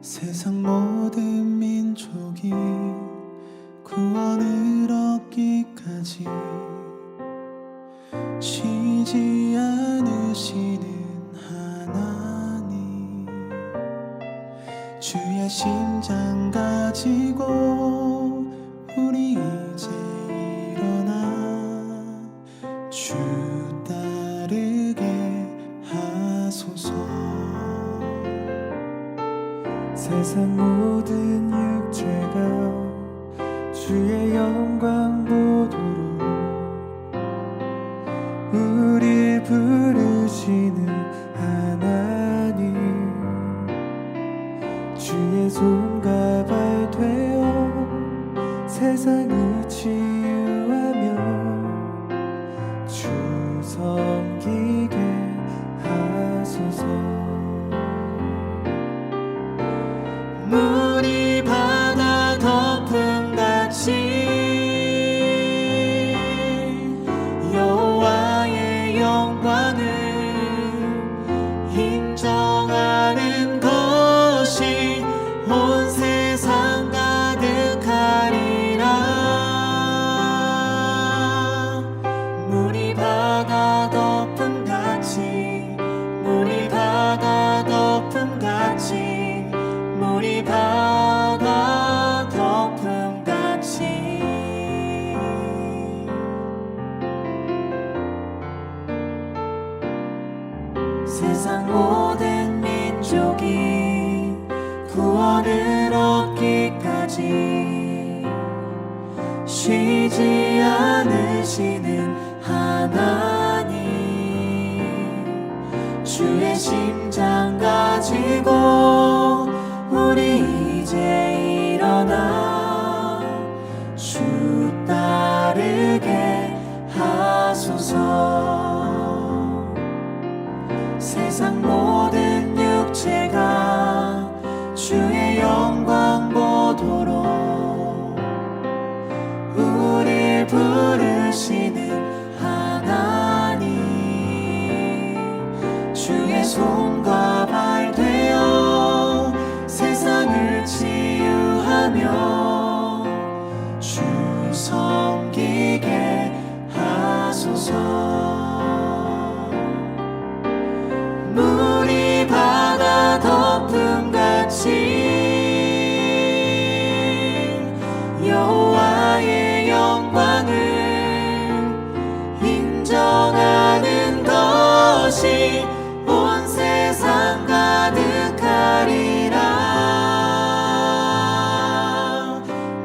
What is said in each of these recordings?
세상 모든 민족이 구원을 얻기까지 쉬지 않으시는 하나님, 주의 심장 가지고 우리 이제 일어나 주 따르게 하소서. 세상 모든 육체가 주의 영광 보도록 우릴 부르시는 하나님, 주의 손과 발 되어 세상을 치유하며 주 섬기게 하소서. 물이 바다 덮음같이 여호와의 영광을 인정하는 것이 온 세상 가득하리라. 물이 바다 덮음같이, 물이 바다 덮음같이, 물이 바다 덮음같이 세상 모든 민족이 구원을 얻기까지 쉬지 않으시는 하나님, 주의 심장 가지고 우리 이제 일어나 주 따르게 하소서. 세상 모든 육체가 주의 영광 보도록 우릴 부르시는 하나님, 주의 손과 발 되어 세상을 치유하며 주 섬기게 하소서. 물이 바다 덮음같이 여호와의 영광을 인정하는 것이 온 세상 가득하리라.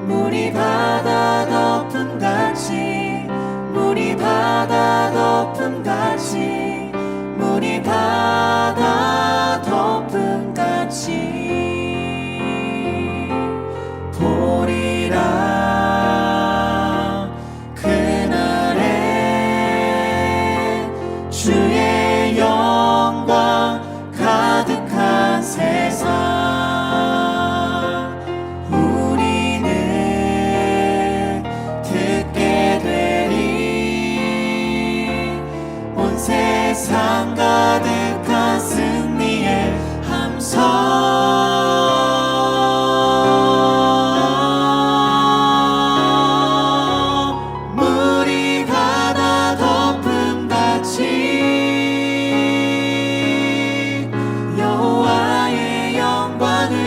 물이 바다 덮음같이, 물이 바다 덮음같이, 물이 바다 덮음같이 보리라. 그날에 주의 영광 가득한 세상 우리는 듣게 되리. 온 세상 가득한 승리의 함성. 물이 바다 덮음같이 여호와의 영광을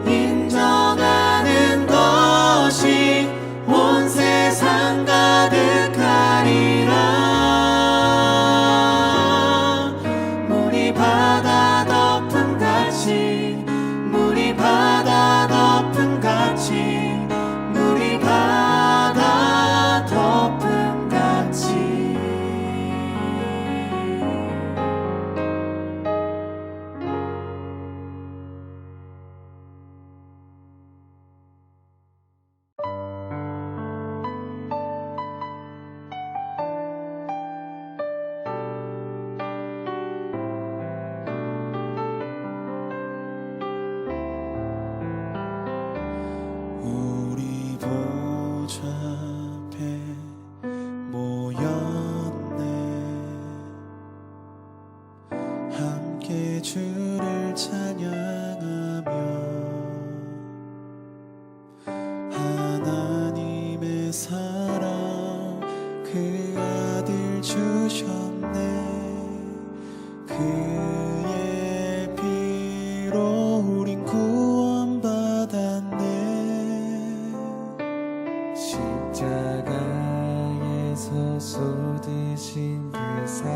인정하는 것이 온 세상 가득하리라. 주셨네. 그의 피로 우린 구원받았네. 십자가에서 쏟으신 그 사랑,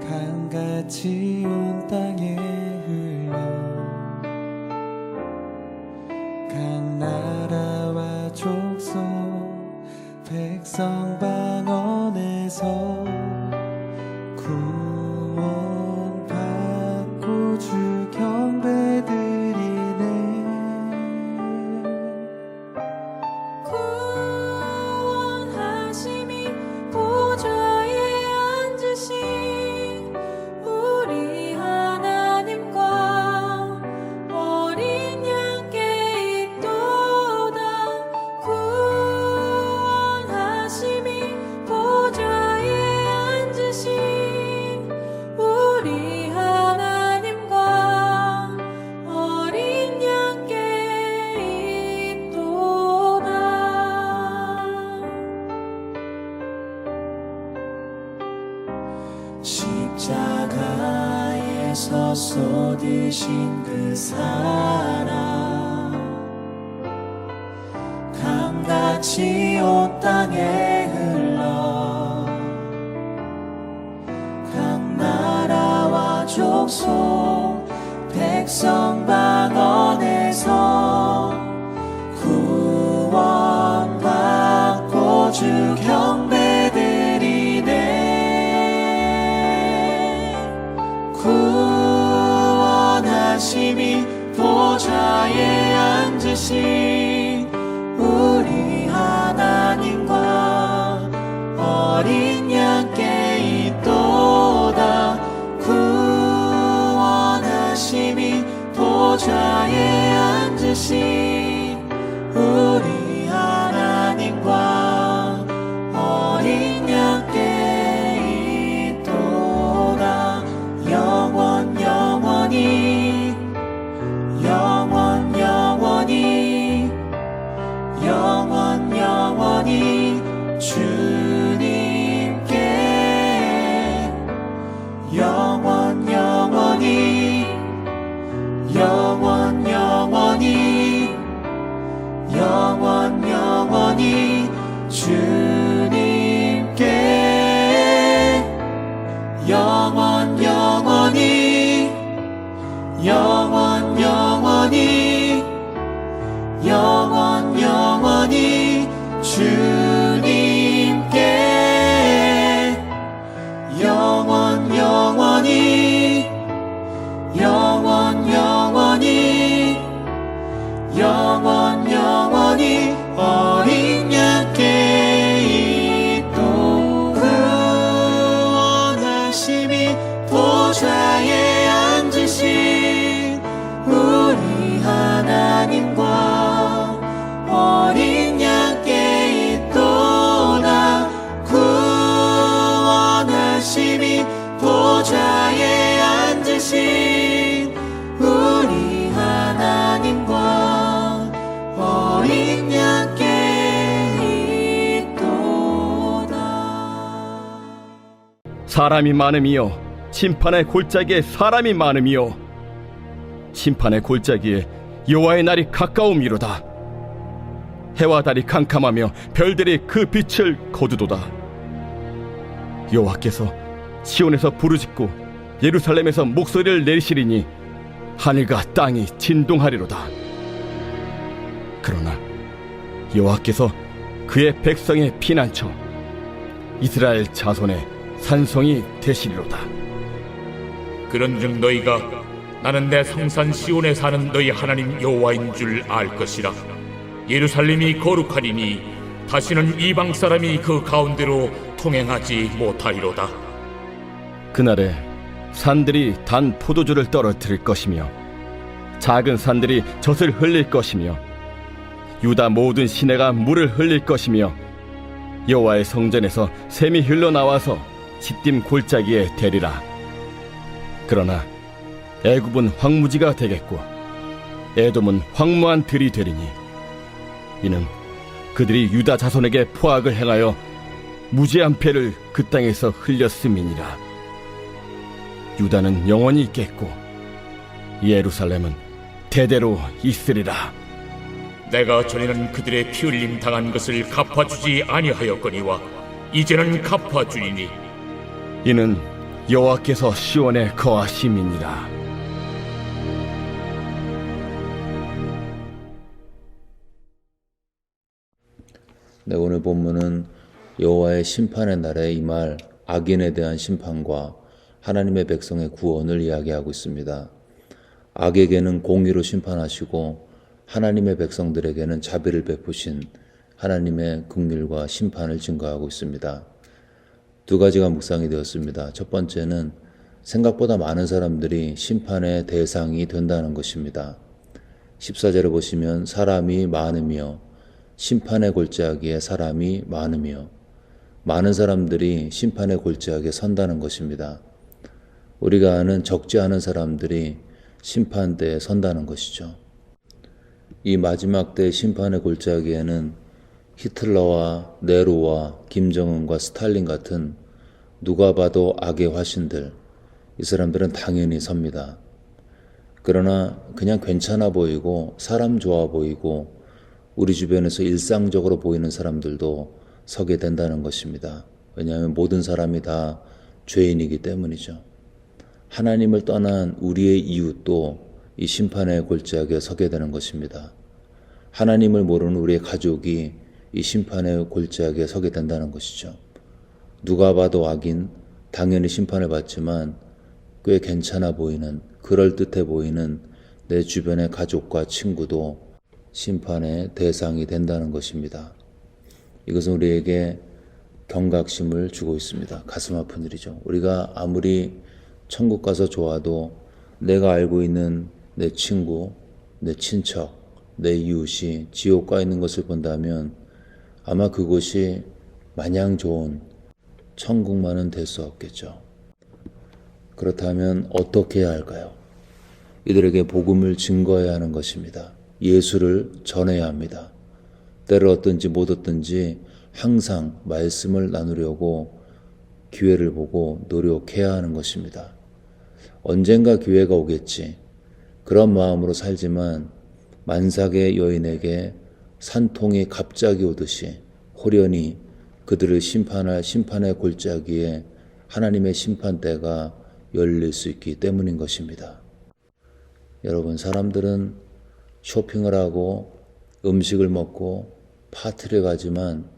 강같이 온 땅에 흘러 각 나라와 족속 백성 방언에서 구원받고 주 경배드리네. 구원하심이 보좌에 앉으신 우리 하나님과 어린 양께 있도다. 구원하심이 보좌에 앉으신 우리 하나님과 어린 양께 있도다. 십자가에서 쏟으신 그 사랑, 강같이 온 땅에 흘러 각 나라와 족속 백성 방언에서 구원받고 주 경배드리네. 구원하심이 보좌에 앉으신 우리 하나님과 어린 양께 있도다. 구원하심이 보좌에 앉으신 우리 하나님과 어린 양께 있도다. 영원 영원히 영원 영원히 영원 영원히 주님께 영원 영원히 영원 영원히 영원 영원히 주님께 영원 영원히 영원 영원히 영원 영원히 주님께 영원 영원히 영원 영원히 영원 영원히 어린 양께 있도. 구원하심이 보좌에 앉으신 우리 하나님과 어린 양께 있도다. 구원하심이 보좌에 앉으신 우리 하나님과 어린 양께 있도다. 사람이 많음이요 심판의 골짜기에 사람이 많음이요 심판의 골짜기에 여호와의 날이 가까움이로다. 해와 달이 캄캄하며 별들이 그 빛을 거두도다. 여호와께서 시온에서 부르짖고 예루살렘에서 목소리를 내리시리니 하늘과 땅이 진동하리로다. 그러나 여호와께서 그의 백성의 피난처 이스라엘 자손의 산성이 되시리로다. 그런즉 너희가 나는 내 성산 시온에 사는 너희 하나님 여호와인 줄 알 것이라. 예루살렘이 거룩하리니 다시는 이방 사람이 그 가운데로 통행하지 못하리로다. 그날에 산들이 단 포도주를 떨어뜨릴 것이며 작은 산들이 젖을 흘릴 것이며 유다 모든 시내가 물을 흘릴 것이며 여호와의 성전에서 샘이 흘러나와서 시딤 골짜기에 대리라. 그러나 애굽은 황무지가 되겠고 에돔은 황무한 들이 되리니 이는 그들이 유다 자손에게 포악을 행하여 무지한 패를 그 땅에서 흘렸음이니라. 유다는 영원히 있겠고 예루살렘은 대대로 있으리라. 내가 전에는 그들의 피 흘림 당한 것을 갚아주지 아니하였거니와 이제는 갚아주리니 이는 여호와께서 시온에 거하심이니라. 네, 오늘 본문은 여호와의 심판의 날에 임할 악인에 대한 심판과 하나님의 백성의 구원을 이야기하고 있습니다. 악에게는 공의로 심판하시고 하나님의 백성들에게는 자비를 베푸신 하나님의 긍휼과 심판을 증거하고 있습니다. 두 가지가 묵상이 되었습니다. 첫 번째는 생각보다 많은 사람들이 심판의 대상이 된다는 것입니다. 14절에 보시면 사람이 많으며 심판의 골짜기에 사람이 많으며 많은 사람들이 심판의 골짜기에 선다는 것입니다. 우리가 아는 적지 않은 사람들이 심판대에 선다는 것이죠. 이 마지막 때 심판의 골짜기에는 히틀러와 네로와 김정은과 스탈린 같은 누가 봐도 악의 화신들, 이 사람들은 당연히 섭니다. 그러나 그냥 괜찮아 보이고 사람 좋아 보이고 우리 주변에서 일상적으로 보이는 사람들도 서게 된다는 것입니다. 왜냐하면 모든 사람이 다 죄인이기 때문이죠. 하나님을 떠난 우리의 이웃도 이 심판의 골짜기에 서게 되는 것입니다. 하나님을 모르는 우리의 가족이 이 심판의 골짜기에 서게 된다는 것이죠. 누가 봐도 악인, 당연히 심판을 받지만 꽤 괜찮아 보이는, 그럴듯해 보이는 내 주변의 가족과 친구도 심판의 대상이 된다는 것입니다. 이것은 우리에게 경각심을 주고 있습니다. 가슴 아픈 일이죠. 우리가 아무리 천국 가서 좋아도 내가 알고 있는 내 친구, 내 친척, 내 이웃이 지옥 가 있는 것을 본다면 아마 그곳이 마냥 좋은 천국만은 될 수 없겠죠. 그렇다면 어떻게 해야 할까요? 이들에게 복음을 증거해야 하는 것입니다. 예수를 전해야 합니다. 때를 얻든지 못 얻든지 항상 말씀을 나누려고 기회를 보고 노력해야 하는 것입니다. 언젠가 기회가 오겠지. 그런 마음으로 살지만 만삭의 여인에게 산통이 갑자기 오듯이 호련히 그들을 심판할 심판의 골짜기에 하나님의 심판대가 열릴 수 있기 때문인 것입니다. 여러분, 사람들은 쇼핑을 하고 음식을 먹고 파티를 가지만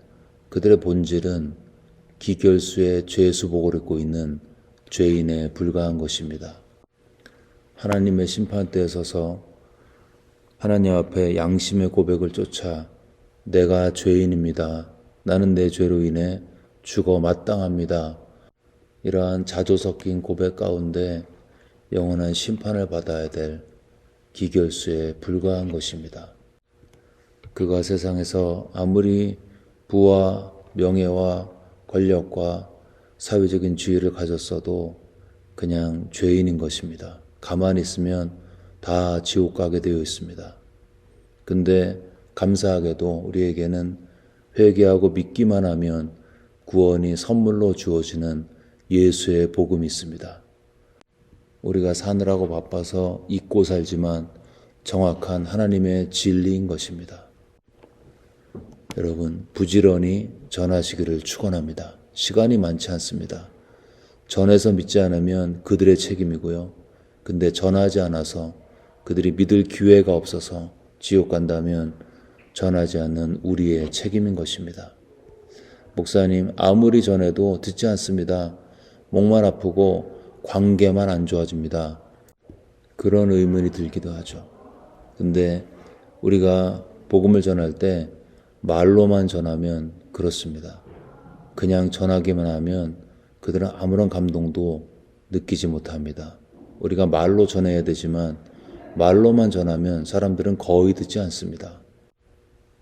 그들의 본질은 기결수의 죄수복을 입고 있는 죄인에 불과한 것입니다. 하나님의 심판대에 서서 하나님 앞에 양심의 고백을 쫓아 내가 죄인입니다. 나는 내 죄로 인해 죽어 마땅합니다. 이러한 자조 섞인 고백 가운데 영원한 심판을 받아야 될 기결수에 불과한 것입니다. 그가 세상에서 아무리 부와 명예와 권력과 사회적인 지위를 가졌어도 그냥 죄인인 것입니다. 가만히 있으면 다 지옥 가게 되어 있습니다. 근데 감사하게도 우리에게는 회개하고 믿기만 하면 구원이 선물로 주어지는 예수의 복음이 있습니다. 우리가 사느라고 바빠서 잊고 살지만 정확한 하나님의 진리인 것입니다. 여러분, 부지런히 전하시기를 축원합니다. 시간이 많지 않습니다. 전해서 믿지 않으면 그들의 책임이고요. 근데 전하지 않아서 그들이 믿을 기회가 없어서 지옥 간다면 전하지 않는 우리의 책임인 것입니다. 목사님, 아무리 전해도 듣지 않습니다. 목만 아프고 관계만 안 좋아집니다. 그런 의문이 들기도 하죠. 근데 우리가 복음을 전할 때 말로만 전하면 그렇습니다. 그냥 전하기만 하면 그들은 아무런 감동도 느끼지 못합니다. 우리가 말로 전해야 되지만 말로만 전하면 사람들은 거의 듣지 않습니다.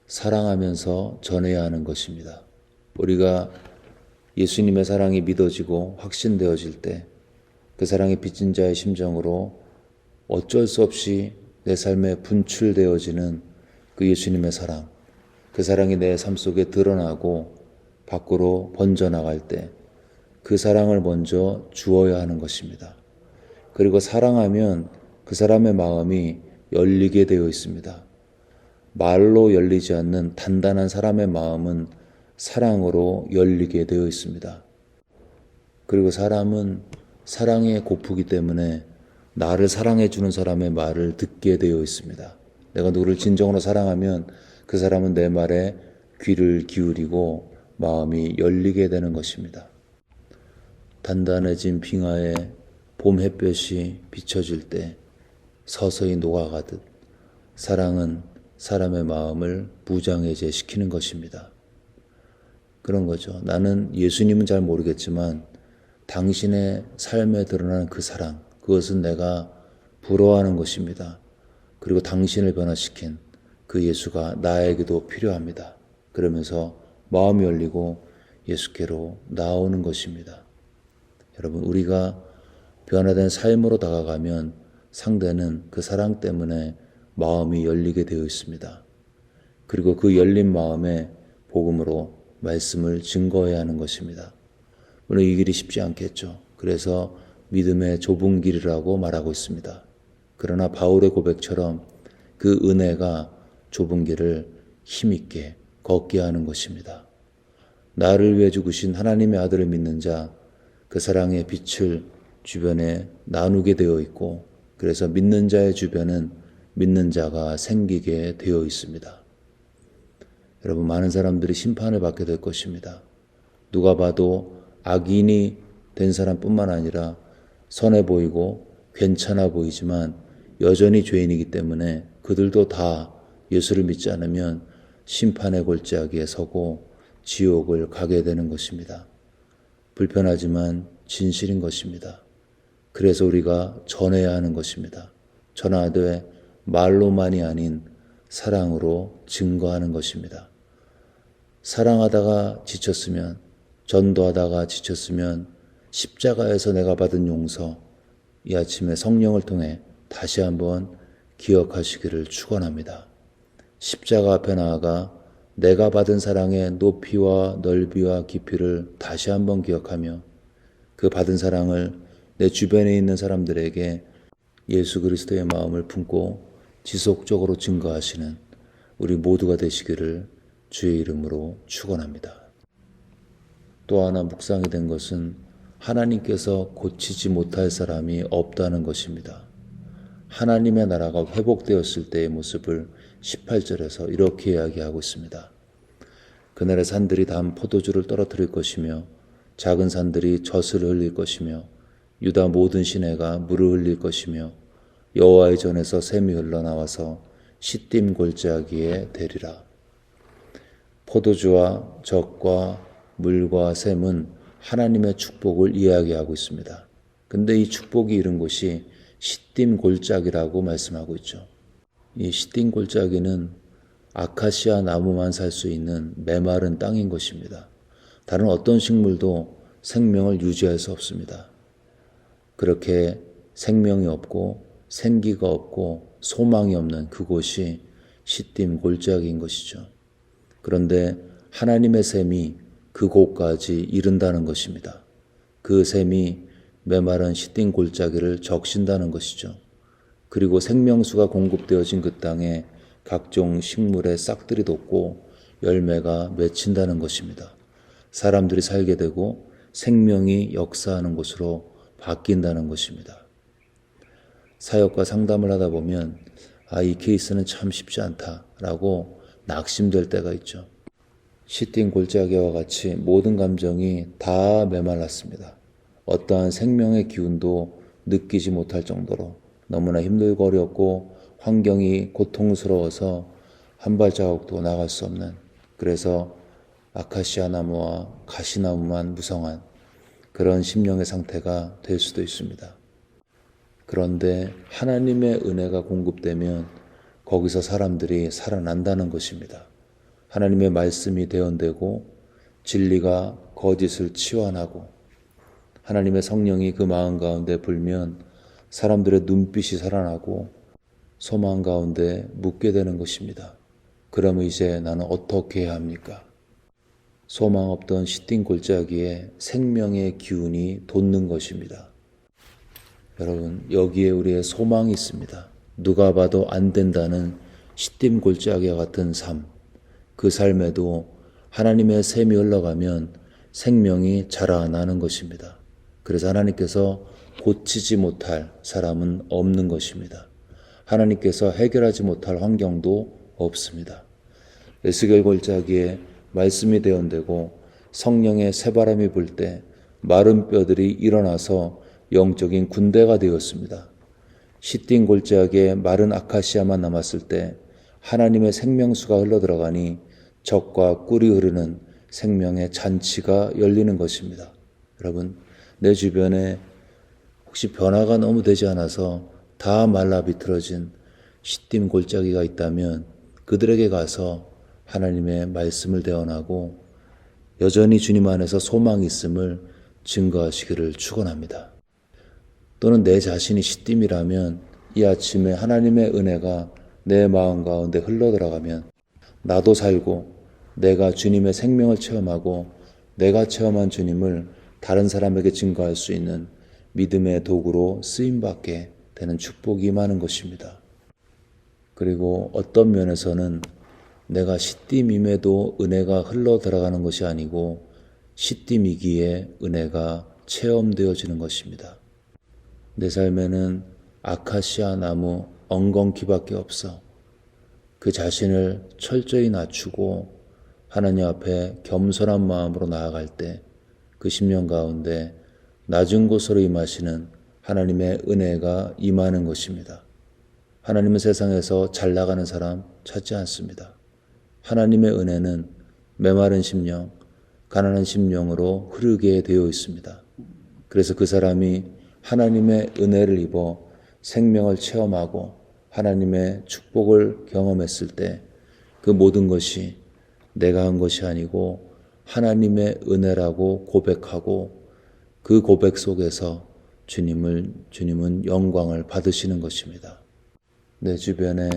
사랑하면서 전해야 하는 것입니다. 우리가 예수님의 사랑이 믿어지고 확신되어질 때 그 사랑이 빚진 자의 심정으로 어쩔 수 없이 내 삶에 분출되어지는 그 예수님의 사랑, 그 사랑이 내 삶 속에 드러나고 밖으로 번져나갈 때 그 사랑을 먼저 주어야 하는 것입니다. 그리고 사랑하면 그 사람의 마음이 열리게 되어 있습니다. 말로 열리지 않는 단단한 사람의 마음은 사랑으로 열리게 되어 있습니다. 그리고 사람은 사랑에 고프기 때문에 나를 사랑해 주는 사람의 말을 듣게 되어 있습니다. 내가 누구를 진정으로 사랑하면 그 사람은 내 말에 귀를 기울이고 마음이 열리게 되는 것입니다. 단단해진 빙하에 봄 햇볕이 비춰질 때 서서히 녹아가듯 사랑은 사람의 마음을 무장해제 시키는 것입니다. 그런 거죠. 나는 예수님은 잘 모르겠지만 당신의 삶에 드러나는 그 사랑, 그것은 내가 부러워하는 것입니다. 그리고 당신을 변화시킨 그 예수가 나에게도 필요합니다. 그러면서 마음이 열리고 예수께로 나오는 것입니다. 여러분, 우리가 변화된 삶으로 다가가면 상대는 그 사랑 때문에 마음이 열리게 되어 있습니다. 그리고 그 열린 마음에 복음으로 말씀을 증거해야 하는 것입니다. 물론 이 길이 쉽지 않겠죠. 그래서 믿음의 좁은 길이라고 말하고 있습니다. 그러나 바울의 고백처럼 그 은혜가 좁은 길을 힘있게 걷게 하는 것입니다. 나를 위해 죽으신 하나님의 아들을 믿는 자, 그 사랑의 빛을 주변에 나누게 되어 있고, 그래서 믿는 자의 주변은 믿는 자가 생기게 되어 있습니다. 여러분, 많은 사람들이 심판을 받게 될 것입니다. 누가 봐도 악인이 된 사람뿐만 아니라 선해 보이고 괜찮아 보이지만 여전히 죄인이기 때문에 그들도 다 예수를 믿지 않으면 심판의 골짜기에 서고 지옥을 가게 되는 것입니다. 불편하지만 진실인 것입니다. 그래서 우리가 전해야 하는 것입니다. 전하되 말로만이 아닌 사랑으로 증거하는 것입니다. 사랑하다가 지쳤으면, 전도하다가 지쳤으면 십자가에서 내가 받은 용서, 이 아침에 성령을 통해 다시 한번 기억하시기를 축원합니다. 십자가 앞에 나아가 내가 받은 사랑의 높이와 넓이와 깊이를 다시 한번 기억하며 그 받은 사랑을 내 주변에 있는 사람들에게 예수 그리스도의 마음을 품고 지속적으로 증거하시는 우리 모두가 되시기를 주의 이름으로 축원합니다. 또 하나 묵상이 된 것은 하나님께서 고치지 못할 사람이 없다는 것입니다. 하나님의 나라가 회복되었을 때의 모습을 18절에서 이렇게 이야기하고 있습니다. 그날의 산들이 단 포도주를 떨어뜨릴 것이며 작은 산들이 젖을 흘릴 것이며 유다 모든 시내가 물을 흘릴 것이며 여호와의 전에서 샘이 흘러나와서 시딤 골짜기에 대리라. 포도주와 젖과 물과 샘은 하나님의 축복을 이야기하고 있습니다. 근데 이 축복이 이른 곳이 시딤 골짜기라고 말씀하고 있죠. 이 시딤 골짜기는 아카시아 나무만 살 수 있는 메마른 땅인 것입니다. 다른 어떤 식물도 생명을 유지할 수 없습니다. 그렇게 생명이 없고 생기가 없고 소망이 없는 그곳이 시딤 골짜기인 것이죠. 그런데 하나님의 샘이 그곳까지 이른다는 것입니다. 그 샘이 메마른 시딤 골짜기를 적신다는 것이죠. 그리고 생명수가 공급되어진 그 땅에 각종 식물의 싹들이 돋고 열매가 맺힌다는 것입니다. 사람들이 살게 되고 생명이 역사하는 곳으로 바뀐다는 것입니다. 사역과 상담을 하다 보면 이 케이스는 참 쉽지 않다라고 낙심될 때가 있죠. 시딤 골짜기와 같이 모든 감정이 다 메말랐습니다. 어떠한 생명의 기운도 느끼지 못할 정도로 너무나 힘들고 어렵고 환경이 고통스러워서 한 발자국도 나갈 수 없는, 그래서 아카시아 나무와 가시나무만 무성한 그런 심령의 상태가 될 수도 있습니다. 그런데 하나님의 은혜가 공급되면 거기서 사람들이 살아난다는 것입니다. 하나님의 말씀이 대언되고 진리가 거짓을 치환하고 하나님의 성령이 그 마음 가운데 불면 사람들의 눈빛이 살아나고 소망 가운데 묻게 되는 것입니다. 그러면 이제 나는 어떻게 해야 합니까? 소망 없던 시딩 골짜기에 생명의 기운이 돋는 것입니다. 여러분, 여기에 우리의 소망이 있습니다. 누가 봐도 안 된다는 시딤 골짜기와 같은 삶, 그 삶에도 하나님의 샘이 흘러가면 생명이 자라나는 것입니다. 그래서 하나님께서 고치지 못할 사람은 없는 것입니다. 하나님께서 해결하지 못할 환경도 없습니다. 에스겔 골짜기에 말씀이 대언되고 성령의 새바람이 불 때 마른 뼈들이 일어나서 영적인 군대가 되었습니다. 시딤 골짜기에 마른 아카시아만 남았을 때 하나님의 생명수가 흘러들어가니 적과 꿀이 흐르는 생명의 잔치가 열리는 것입니다. 여러분, 내 주변에 혹시 변화가 너무 되지 않아서 다 말라 비틀어진 시딤 골짜기가 있다면 그들에게 가서 하나님의 말씀을 대언하고 여전히 주님 안에서 소망이 있음을 증거하시기를 축원합니다. 또는 내 자신이 시딤이라면 이 아침에 하나님의 은혜가 내 마음 가운데 흘러들어가면 나도 살고 내가 주님의 생명을 체험하고 내가 체험한 주님을 다른 사람에게 증거할 수 있는 믿음의 도구로 쓰임받게 되는 축복이 임하는 것입니다. 그리고 어떤 면에서는 내가 시딤임에도 은혜가 흘러들어가는 것이 아니고 시딤이기에 은혜가 체험되어지는 것입니다. 내 삶에는 아카시아 나무 엉겅퀴밖에 없어. 그 자신을 철저히 낮추고 하나님 앞에 겸손한 마음으로 나아갈 때 그 심령 가운데 낮은 곳으로 임하시는 하나님의 은혜가 임하는 것입니다. 하나님은 세상에서 잘 나가는 사람 찾지 않습니다. 하나님의 은혜는 메마른 심령, 가난한 심령으로 흐르게 되어 있습니다. 그래서 그 사람이 하나님의 은혜를 입어 생명을 체험하고 하나님의 축복을 경험했을 때 그 모든 것이 내가 한 것이 아니고 하나님의 은혜라고 고백하고 그 고백 속에서 주님은 영광을 받으시는 것입니다. 내 주변에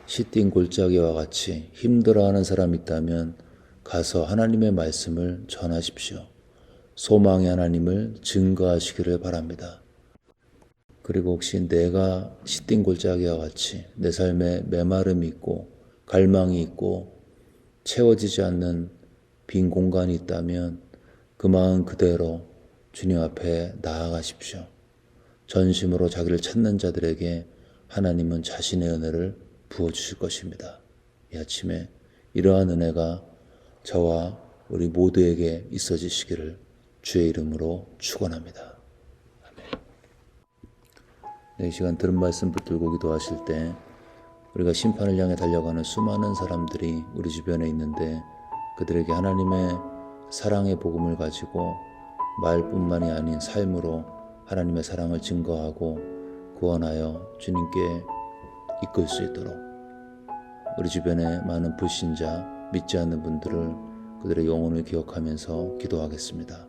시딤 골짜기와 같이 힘들어하는 사람이 있다면 가서 하나님의 말씀을 전하십시오. 소망의 하나님을 증거하시기를 바랍니다. 그리고 혹시 내가 시딤 골짜기와 같이 내 삶에 메마름이 있고 갈망이 있고 채워지지 않는 빈 공간이 있다면 그 마음 그대로 주님 앞에 나아가십시오. 전심으로 자기를 찾는 자들에게 하나님은 자신의 은혜를 부어주실 것입니다. 이 아침에 이러한 은혜가 저와 우리 모두에게 있어지시기를 주의 이름으로 축원합니다. 아멘. 이 시간 들은 말씀 붙들고 기도하실 때 우리가 심판을 향해 달려가는 수많은 사람들이 우리 주변에 있는데 그들에게 하나님의 사랑의 복음을 가지고 말뿐만이 아닌 삶으로 하나님의 사랑을 증거하고 구원하여 주님께 이끌 수 있도록 우리 주변에 많은 불신자, 믿지 않는 분들을 그들의 영혼을 기억하면서 기도하겠습니다.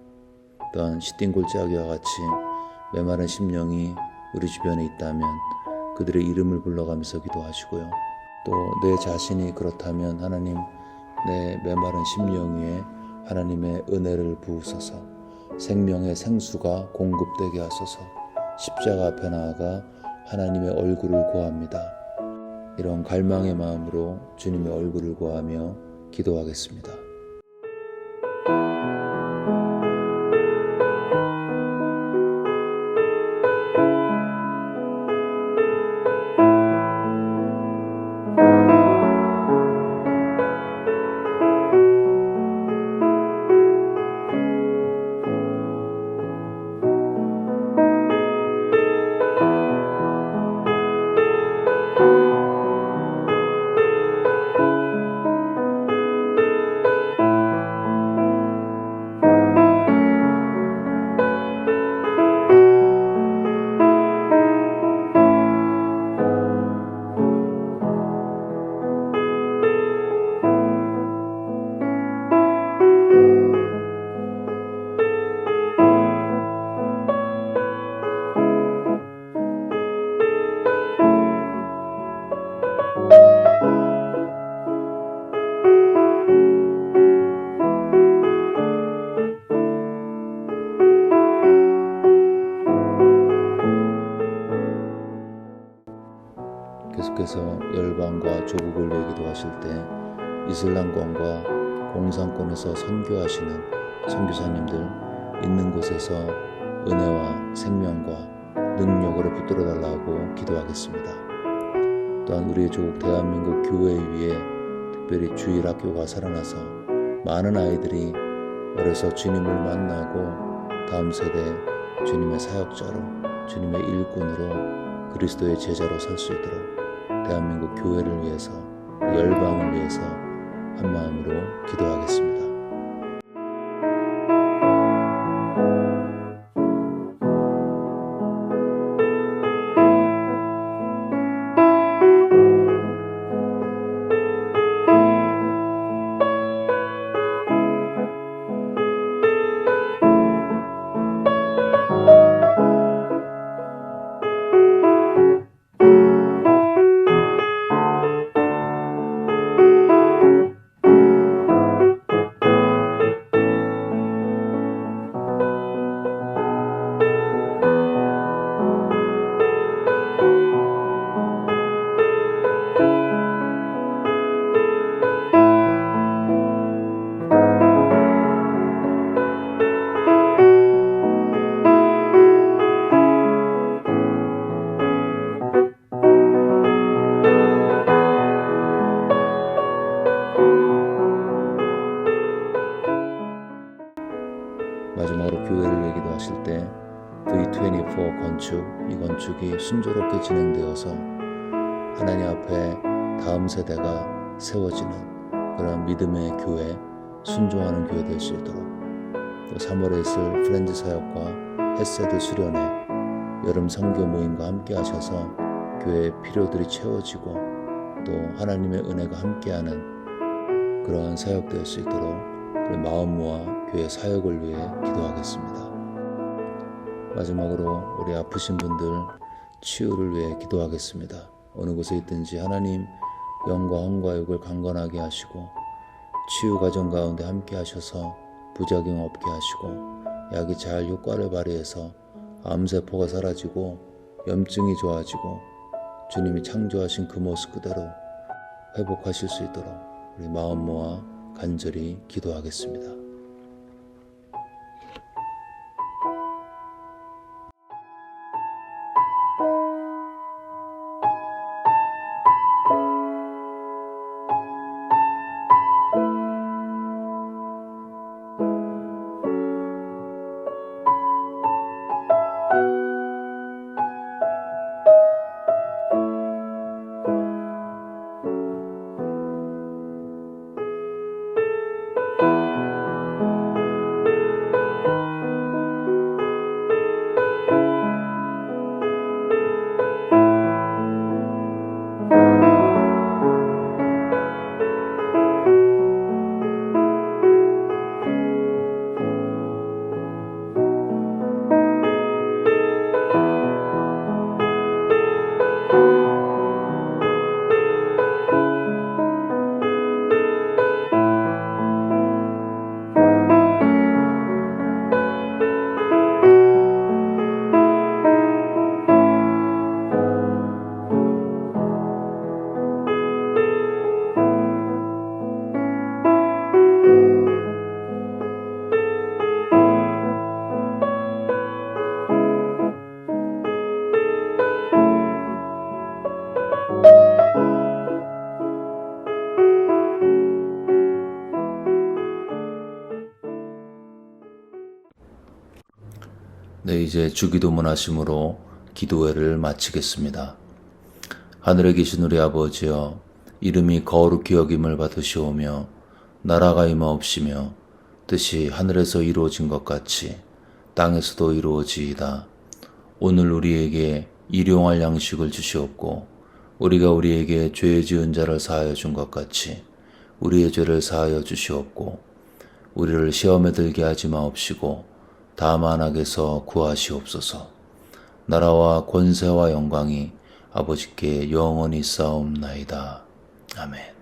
또한 시딤 골짜기와 같이 메마른 심령이 우리 주변에 있다면 그들의 이름을 불러가면서 기도하시고요. 또 내 자신이 그렇다면 하나님 내 메마른 심령 위에 하나님의 은혜를 부으소서 생명의 생수가 공급되게 하소서 십자가 앞에 나아가 하나님의 얼굴을 구합니다. 이런 갈망의 마음으로 주님의 얼굴을 구하며 기도하겠습니다. 하나님께서 열방과 조국을 위해 기도하실 때 이슬람권과 공산권에서 선교하시는 선교사님들 있는 곳에서 은혜와 생명과 능력으로 붙들어 달라고 기도하겠습니다. 또한 우리의 조국 대한민국 교회 위에 특별히 주일학교가 살아나서 많은 아이들이 어려서 주님을 만나고 다음 세대 주님의 사역자로 주님의 일꾼으로 그리스도의 제자로 설 수 있도록 대한민국 교회를 위해서 열방을 위해서 한 마음으로 기도하겠습니다. 마지막으로 교회를 위해 기도하실 때 V24 건축, 이 건축이 순조롭게 진행되어서 하나님 앞에 다음 세대가 세워지는 그런 믿음의 교회, 순종하는 교회 될 수 있도록, 또 3월에 있을 프렌즈 사역과 햇세드 수련회, 여름 선교 모임과 함께 하셔서 교회의 필요들이 채워지고 또 하나님의 은혜가 함께하는 그러한 사역 될 수 있도록 우리 마음 모아 교회 사역을 위해 기도하겠습니다. 마지막으로 우리 아프신 분들 치유를 위해 기도하겠습니다. 어느 곳에 있든지 하나님 영과 혼과 육을 강건하게 하시고 치유 과정 가운데 함께 하셔서 부작용 없게 하시고 약이 잘 효과를 발휘해서 암세포가 사라지고 염증이 좋아지고 주님이 창조하신 그 모습 그대로 회복하실 수 있도록 우리 마음 모아 간절히 기도하겠습니다. 네, 이제 주기도문 하심으로 기도회를 마치겠습니다. 하늘에 계신 우리 아버지여, 이름이 거룩히 여김을 받으시오며 나라가 임하옵시며 뜻이 하늘에서 이루어진 것 같이 땅에서도 이루어지이다. 오늘 우리에게 일용할 양식을 주시옵고 우리가 우리에게 죄 지은 자를 사하여 준 것 같이 우리의 죄를 사하여 주시옵고 우리를 시험에 들게 하지 마옵시고 다만 악에서 구하시옵소서. 나라와 권세와 영광이 아버지께 영원히 쌓옵나이다. 아멘.